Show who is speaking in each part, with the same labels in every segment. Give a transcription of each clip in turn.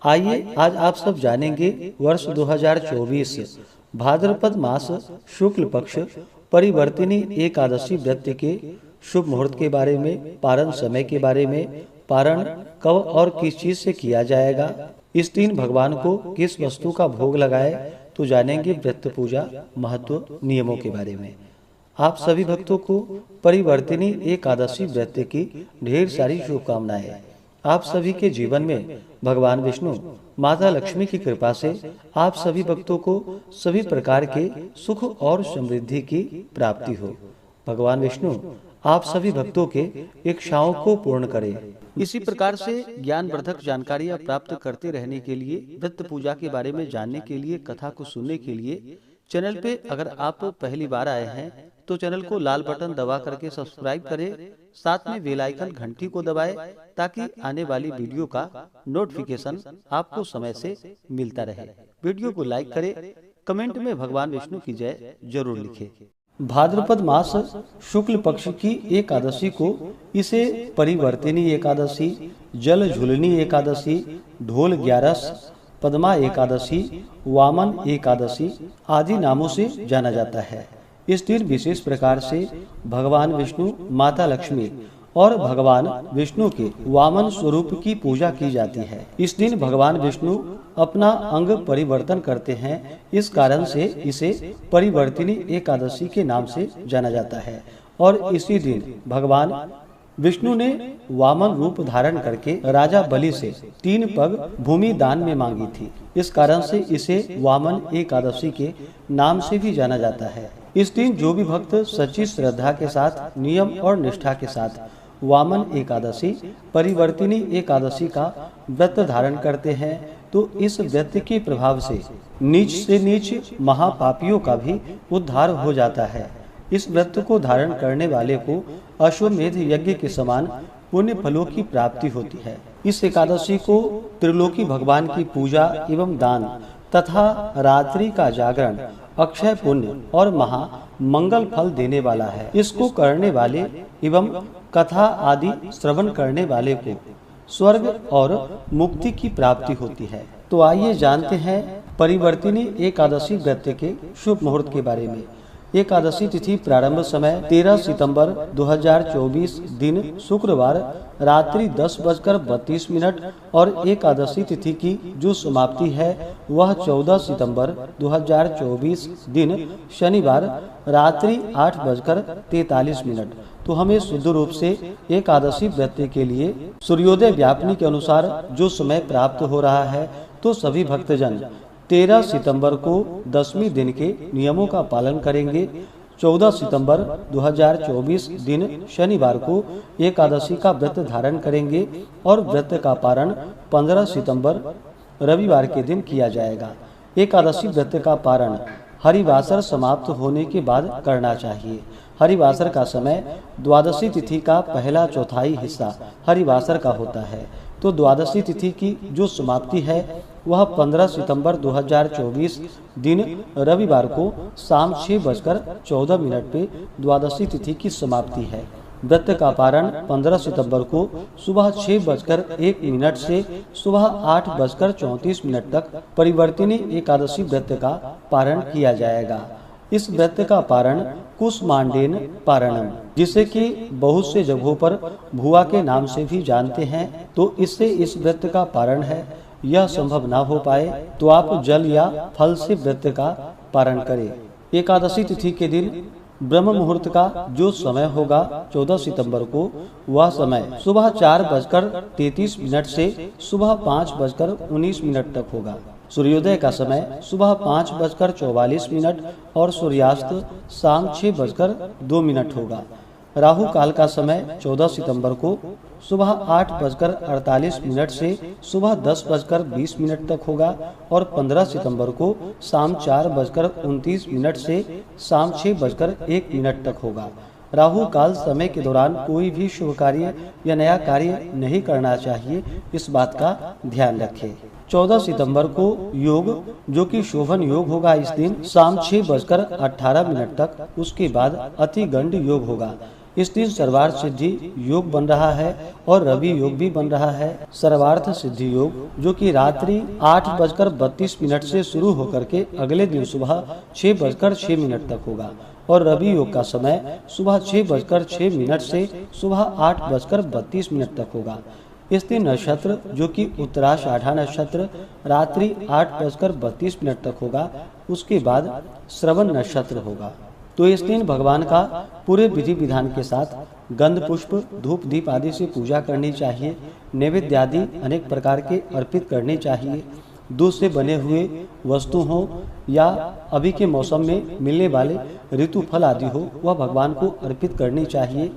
Speaker 1: आइए आज आप सब जानेंगे वर्ष 2024 भाद्रपद मास शुक्ल पक्ष परिवर्तिनी एकादशी व्रत के शुभ मुहूर्त के बारे में, पारण समय के बारे में, पारण कब और किस चीज से किया जाएगा, इस दिन भगवान को किस वस्तु का भोग लगाए, तो जानेंगे व्रत पूजा महत्व नियमों के बारे में। आप सभी भक्तों को परिवर्तिनी एकादशी व्रत की ढेर सारी शुभकामनाएं। आप सभी के जीवन में भगवान विष्णु माता लक्ष्मी की कृपा से आप सभी भक्तों को सभी प्रकार के सुख और समृद्धि की प्राप्ति हो। भगवान विष्णु आप सभी भक्तों के इच्छाओं को पूर्ण करें। इसी प्रकार से ज्ञानवर्धक जानकारियां प्राप्त करते रहने के लिए, व्रत पूजा के बारे में जानने के लिए, कथा को सुनने के लिए चैनल पे अगर आप पहली बार आए हैं तो चैनल को लाल बटन दबा करके सब्सक्राइब करें, साथ में बेल आइकन घंटी को दबाएं ताकि आने वाली वीडियो का नोटिफिकेशन आपको समय से मिलता रहे। वीडियो को लाइक करें, कमेंट में भगवान विष्णु की जय जरूर लिखें। भाद्रपद मास शुक्ल पक्ष की एकादशी को इसे परिवर्तिनी एकादशी, जल झुलनी एकादशी, ढोल ग्यारस, पद्मा एकादशी, वामन एकादशी आदि नामों से जाना जाता है। इस दिन विशेष प्रकार से भगवान विष्णु, माता लक्ष्मी और भगवान विष्णु के वामन स्वरूप की पूजा की जाती है। इस दिन भगवान विष्णु अपना अंग परिवर्तन करते हैं, इस कारण से इसे परिवर्तिनी एकादशी के नाम से जाना जाता है। और इसी दिन भगवान विष्णु ने वामन रूप धारण करके राजा बलि से 3 पग भूमि दान में मांगी थी। इस कारण से इसे वामन एकादशी के नाम से भी जाना जाता है। इस दिन जो भी भक्त सच्ची श्रद्धा के साथ, नियम और निष्ठा के साथ वामन एकादशी, परिवर्तिनी एकादशी का व्रत धारण करते हैं तो इस व्रत के प्रभाव से नीच महापापियों का भी उद्धार हो जाता है। इस व्रत को धारण करने वाले को अश्वमेध यज्ञ के समान पुण्य फलों की प्राप्ति होती है। इस एकादशी को त्रिलोकी भगवान की पूजा एवं दान तथा रात्रि का जागरण अक्षय पुण्य और महा मंगल फल देने वाला है। इसको करने वाले एवं कथा आदि श्रवण करने वाले को स्वर्ग और मुक्ति की प्राप्ति होती है। तो आइए जानते हैं परिवर्तिनी एकादशी व्रत के शुभ मुहूर्त के बारे में। एकादशी तिथि प्रारंभ समय 13 सितंबर 2024 दिन शुक्रवार रात्रि 10:32 और एकादशी तिथि की जो समाप्ति है वह 14 सितंबर 2024 दिन शनिवार रात्रि 8:43। तो हमें शुद्ध रूप से एकादशी व्रत के लिए सूर्योदय व्यापनी के अनुसार जो समय प्राप्त हो रहा है, तो सभी भक्तजन 13 सितंबर को 10वीं दिन के नियमों का पालन करेंगे। 14 सितंबर 2024 दिन शनिवार को एकादशी का व्रत धारण करेंगे और व्रत का पारण 15 सितंबर रविवार के दिन किया जाएगा। एकादशी व्रत का पारण हरिवासर समाप्त होने के बाद करना चाहिए। हरिवासर का समय द्वादशी तिथि का पहला चौथाई हिस्सा हरिवासर का होता है। तो द्वादशी तिथि की जो समाप्ति है वह 15 सितंबर 2024 दिन रविवार को शाम 6:14 पे द्वादशी तिथि की समाप्ति है। व्रत का पारण 15 सितंबर को सुबह 6:01 से सुबह 8:34 तक परिवर्तिनी एकादशी व्रत का पारण किया जाएगा। इस व्रत का पारण कुसमांडेन पारणम, जिसे कि बहुत से जगहों पर भुआ के नाम से भी जानते हैं, तो इससे इस व्रत का पारण है। यह संभव ना हो पाए तो आप जल या फल से व्रत का पारण करें। एकादशी तिथि के दिन ब्रह्म मुहूर्त का जो समय होगा 14 सितंबर को, वह समय सुबह 4:33 से सुबह 5:19 तक होगा। सूर्योदय का समय सुबह 5:44 और सूर्यास्त शाम 6:02 होगा। राहु काल का समय 14 सितंबर को सुबह 8:48 से सुबह 10:20 तक होगा और 15 सितंबर को शाम 4:29 से शाम 6:01 तक होगा। राहु काल समय के दौरान कोई भी शुभ कार्य या नया कार्य नहीं करना चाहिए, इस बात का ध्यान रखें। 14 सितंबर को योग, जो कि शोभन योग होगा, इस दिन शाम 6:18 तक। उसके बाद अति गंड योग होगा। इस दिन सर्वार्थ सिद्धि योग बन रहा है और रवि योग भी बन रहा है। सर्वार्थ सिद्धि योग जो कि रात्रि 8:32 से शुरू होकर के अगले दिन सुबह 6:06 तक होगा और रवि योग का समय सुबह 6:06 से सुबह 8:32 तक होगा। इस दिन नक्षत्र जो कि उत्तराषाढ़ा नक्षत्र रात्रि 8:32 तक होगा, उसके बाद श्रवण नक्षत्र होगा। तो इस दिन भगवान का पूरे विधि विधान के साथ गंध पुष्प धूप दीप आदि से पूजा करनी चाहिए। नैवेद्य आदि अनेक प्रकार के अर्पित करने चाहिए। दूध से बने हुए वस्तु हो या अभी के मौसम में मिलने वाले ऋतु फल आदि हो, वह भगवान को अर्पित करनी चाहिए।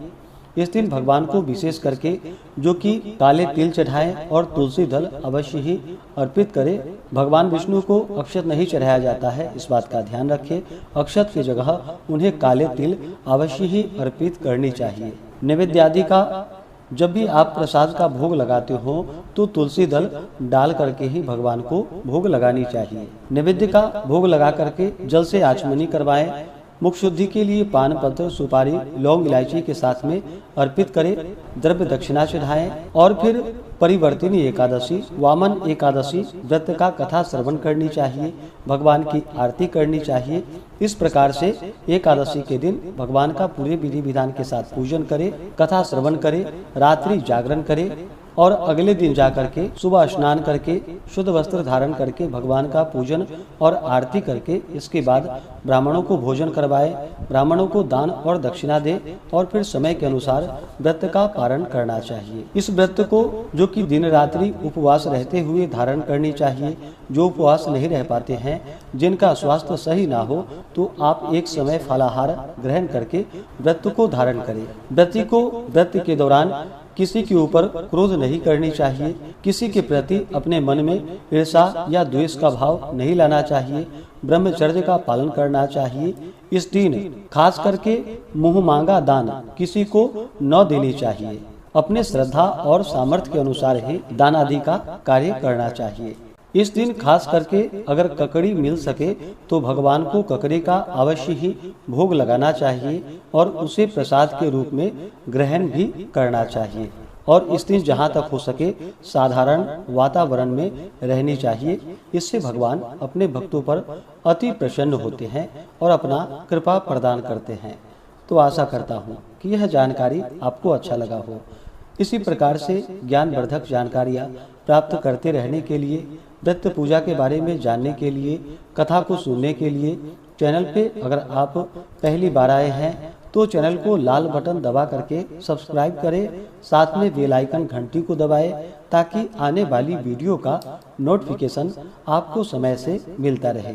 Speaker 1: इस दिन भगवान को विशेष करके जो कि काले तिल चढ़ाएं और तुलसी दल अवश्य ही अर्पित करें। भगवान विष्णु को अक्षत नहीं चढ़ाया जाता है, इस बात का ध्यान रखें। अक्षत की जगह उन्हें काले तिल अवश्य ही अर्पित करनी चाहिए। नैवेद्य आदि का जब भी आप प्रसाद का भोग लगाते हो तो तुलसी दल डाल करके ही भगवान को भोग लगानी चाहिए। नैवेद्य का भोग लगा करके जल से आचमनी करवाएं। मुख शुद्धि के लिए पान पत्र सुपारी लौंग इलायची के साथ में अर्पित करें। द्रव्य दक्षिणा चढ़ाएं और फिर परिवर्तिनी एकादशी वामन एकादशी व्रत का कथा श्रवण करनी चाहिए। भगवान की आरती करनी चाहिए। इस प्रकार से एकादशी के दिन भगवान का पूरे विधि विधान के साथ पूजन करें, कथा श्रवण करें, रात्रि जागरण करें और अगले दिन जाकर के सुबह स्नान करके शुद्ध वस्त्र धारण करके भगवान का पूजन और आरती करके इसके बाद ब्राह्मणों को भोजन करवाएं, ब्राह्मणों को दान और दक्षिणा दे और फिर समय के अनुसार व्रत का पारण करना चाहिए। इस व्रत को जो कि दिन रात्रि उपवास रहते हुए धारण करनी चाहिए। जो उपवास नहीं रह पाते हैं, जिनका स्वास्थ्य सही ना हो, तो आप एक समय फलाहार ग्रहण करके व्रत को धारण करें। व्रती को व्रत के दौरान किसी के ऊपर क्रोध नहीं करनी चाहिए। किसी के प्रति अपने मन में ईर्षा या द्वेष का भाव नहीं लाना चाहिए। ब्रह्मचर्य का पालन करना चाहिए। इस दिन खास करके मुंह मांगा दान किसी को न देनी चाहिए। अपने श्रद्धा और सामर्थ्य के अनुसार ही दान आदि का कार्य करना चाहिए। इस दिन खास करके अगर ककड़ी मिल सके तो भगवान को ककड़ी का अवश्य ही भोग लगाना चाहिए और उसे प्रसाद के रूप में ग्रहण भी करना चाहिए। और इस दिन जहाँ तक हो सके साधारण वातावरण में रहनी चाहिए। इससे भगवान अपने भक्तों पर अति प्रसन्न होते हैं और अपना कृपा प्रदान करते हैं। तो आशा करता हूँ कि यह जानकारी आपको अच्छा लगा हो। इसी प्रकार से ज्ञानवर्धक जानकारियाँ प्राप्त करते रहने के लिए, व्रत पूजा के बारे में जानने के लिए, कथा को सुनने के लिए चैनल पे अगर आप पहली बार आए हैं तो चैनल को लाल बटन दबा करके सब्सक्राइब करें। साथ में बेल आइकन घंटी को दबाएं ताकि आने वाली वीडियो का नोटिफिकेशन आपको समय से मिलता रहे।